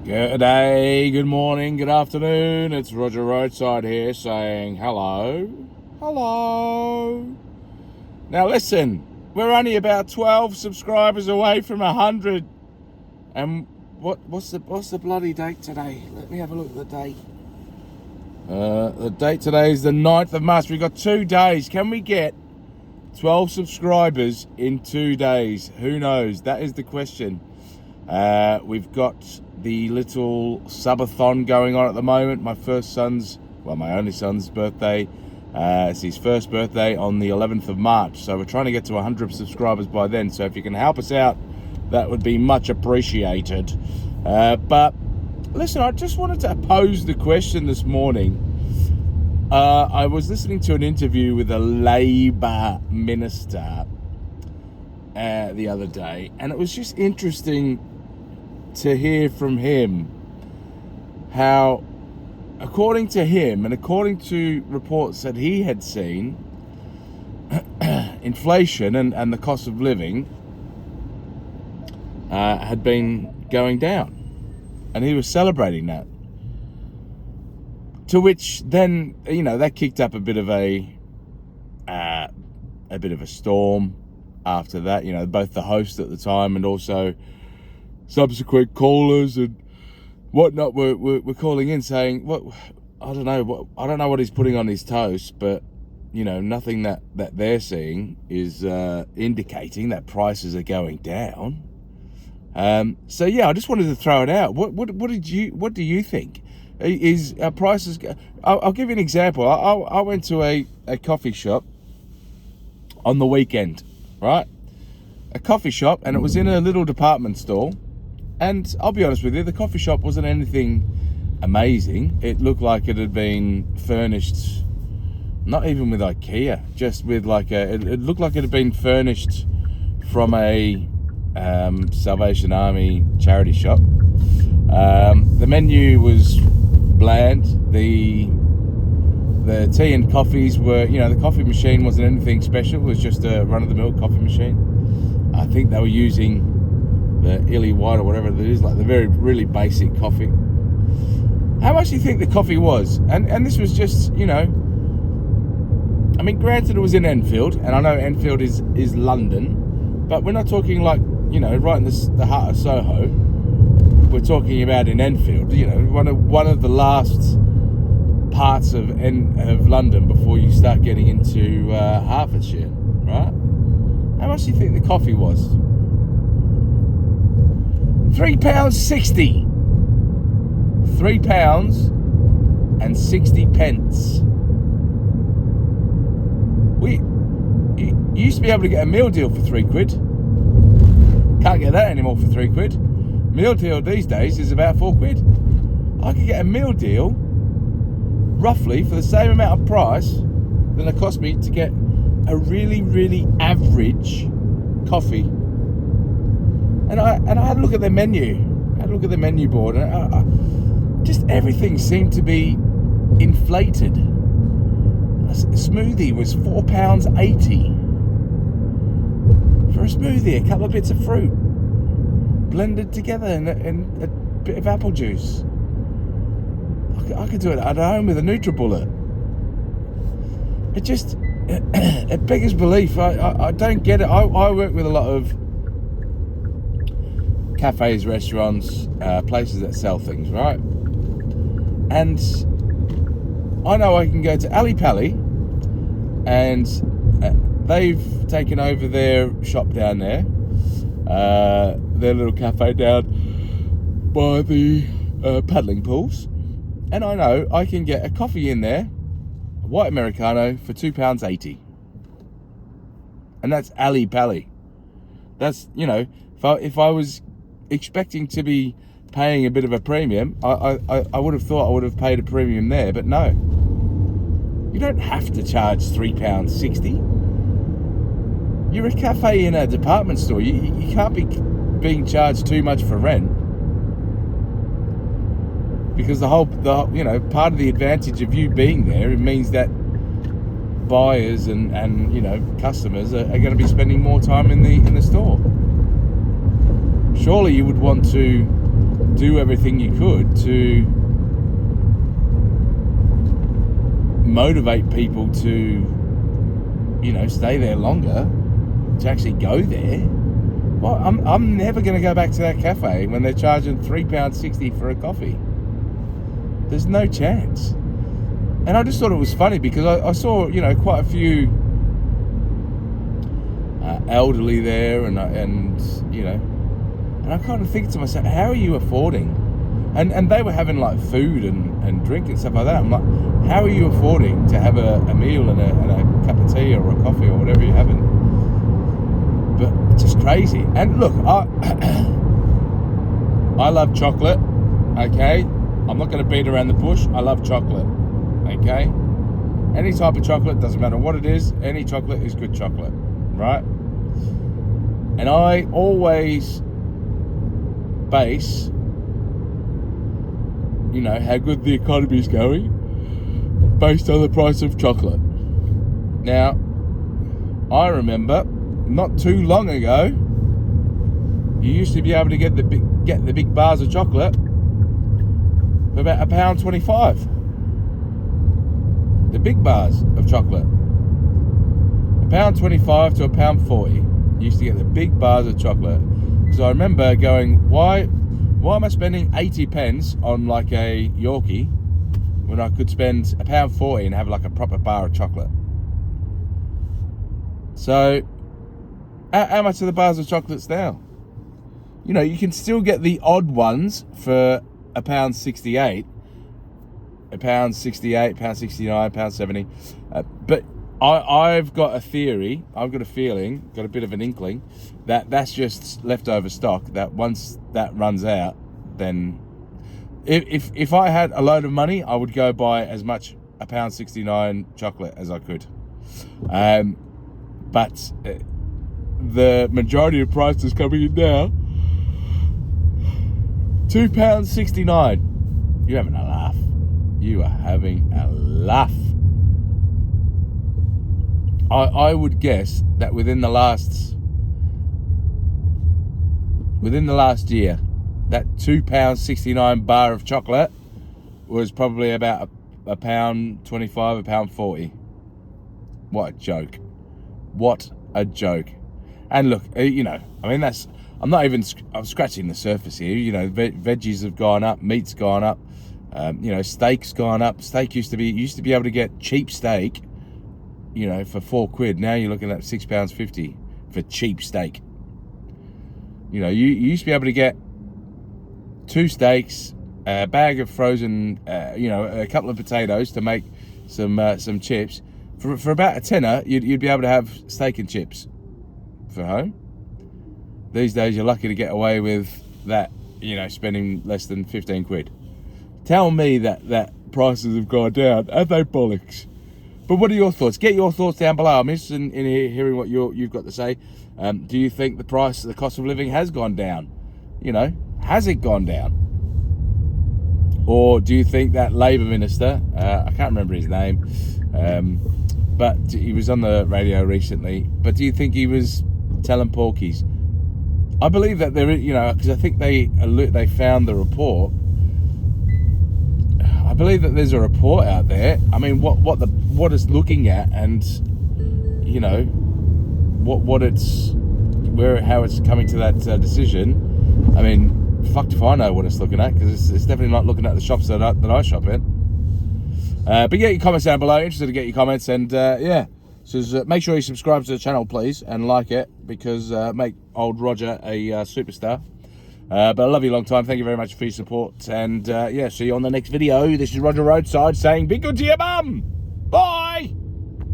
Good day, good morning, good afternoon. It's Roger Roadside here saying hello. Hello. Now listen, we're only about 12 subscribers away from 100. And what's the bloody date today? Let me have a look at the date. The date today is the 9th of March. We've got 2 days. Can we get 12 subscribers in 2 days? Who knows? That is the question. We've got the little subathon going on at the moment. My only son's birthday. It's his first birthday on the 11th of March. So we're trying to get to 100 subscribers by then. So if you can help us out, that would be much appreciated. But listen, I just wanted to pose the question this morning. I was listening to an interview with a Labour minister the other day, and it was just interesting to hear from him how, according to him and according to reports that he had seen, inflation and the cost of living had been going down, and he was celebrating that. To which then, that kicked up a bit of a storm after that. Both the host at the time and also subsequent callers and whatnot were calling in saying, I don't know what he's putting on his toast, but nothing that they're seeing is indicating that prices are going down. So yeah, I just wanted to throw it out. What do you think? Is prices? I'll give you an example. I went to a coffee shop on the weekend, right? A coffee shop, and it was in a little department store. And I'll be honest with you, the coffee shop wasn't anything amazing. It looked like it had been furnished, not even with IKEA, just with it looked like it had been furnished from a Salvation Army charity shop. The menu was bland. The tea and coffees were, the coffee machine wasn't anything special. It was just a run-of-the-mill coffee machine. I think they were using the Illy White or whatever it is, like the very really basic coffee. How much do you think the coffee was? And this was just, granted it was in Enfield, and I know Enfield is London, but we're not talking like, right in the heart of Soho. We're talking about in Enfield, one of the last parts of London before you start getting into Hertfordshire, right? How much do you think the coffee was? £3.60. £3.60. You used to be able to get a meal deal for £3. Can't get that anymore for £3. Meal deal these days is about £4. I could get a meal deal roughly for the same amount of price than it cost me to get a really, really average coffee. And I had a look at their menu. I had a look at the menu board, and just everything seemed to be inflated. A smoothie was £4.80 for a smoothie, a couple of bits of fruit blended together and a bit of apple juice. I could do it at home with a NutriBullet. It beggars belief. I don't get it. I work with a lot of cafes, restaurants, places that sell things, right? And I know I can go to Ali Pali, and they've taken over their shop down there, their little cafe down by the paddling pools, and I know I can get a coffee in there, a white Americano, for £2.80, and that's Ali Pali. That's, if I was expecting to be paying a bit of a premium, I would have thought I would have paid a premium there, but no. You don't have to charge £3.60. You're a cafe in a department store. You can't be being charged too much for rent, because part of the advantage of you being there, it means that buyers and customers are going to be spending more time in the store. Surely you would want to do everything you could to motivate people to, stay there longer, to actually go there. Well, I'm never going to go back to that cafe when they're charging £3.60 for a coffee. There's no chance. And I just thought it was funny because I saw, quite a few elderly there, and I kind of think to myself, how are you affording? And they were having like food and drink and stuff like that. I'm like, how are you affording to have a meal and a cup of tea or a coffee or whatever you're having? But it's just crazy. And look, I love chocolate, okay? I'm not going to beat around the bush. I love chocolate, okay? Any type of chocolate, doesn't matter what it is, any chocolate is good chocolate, right? And I always base, how good the economy is going based on the price of chocolate. Now, I remember not too long ago, you used to be able to get the big bars of chocolate for about £1.25. The big bars of chocolate, £1.25 to £1.40. You used to get the big bars of chocolate. Because I remember going, why am I spending 80 pence on like a Yorkie when I could spend £1.40 and have like a proper bar of chocolate? So, how much are the bars of chocolates now? You can still get the odd ones for £1.68, £1.68, £1.69, £1.70. But I've got a theory, I've got a feeling, got a bit of an inkling, that's just leftover stock, that once that runs out, then if I had a load of money, I would go buy as much £1.69 chocolate as I could. But the majority of prices coming in now, £2.69. You're having a laugh. You are having a laugh. I would guess that within the last year, that £2.69 bar of chocolate was probably about £1.25, £1.40. What a joke. What a joke. And look, I'm scratching the surface here. Veggies have gone up, meat's gone up, steak's gone up. Steak used to be able to get cheap steak, for £4. Now you're looking at £6.50 for cheap steak. You used to be able to get 2 steaks, a bag of frozen, a couple of potatoes to make some chips. For about a tenner, you'd be able to have steak and chips for home. These days, you're lucky to get away with that, spending less than £15. Tell me that prices have gone down. Are they bollocks? But what are your thoughts? Get your thoughts down below. I'm interested in hearing what you've got to say. Do you think the cost of living has gone down? Has it gone down? Or do you think that Labour minister, I can't remember his name, but he was on the radio recently, but do you think he was telling porkies? I believe that there is, because I think they found the report. I believe that there's a report out there. I mean, what it's looking at, and how it's coming to that decision. I mean, fucked if I know what it's looking at, because it's definitely not looking at the shops that I shop in. But get your comments down below. Interested to get your comments, and so make sure you subscribe to the channel, please, and like it, because make old Roger a superstar. But I love you a long time. Thank you very much for your support, and see you on the next video. This is Roger Roadside saying, be good to your mum.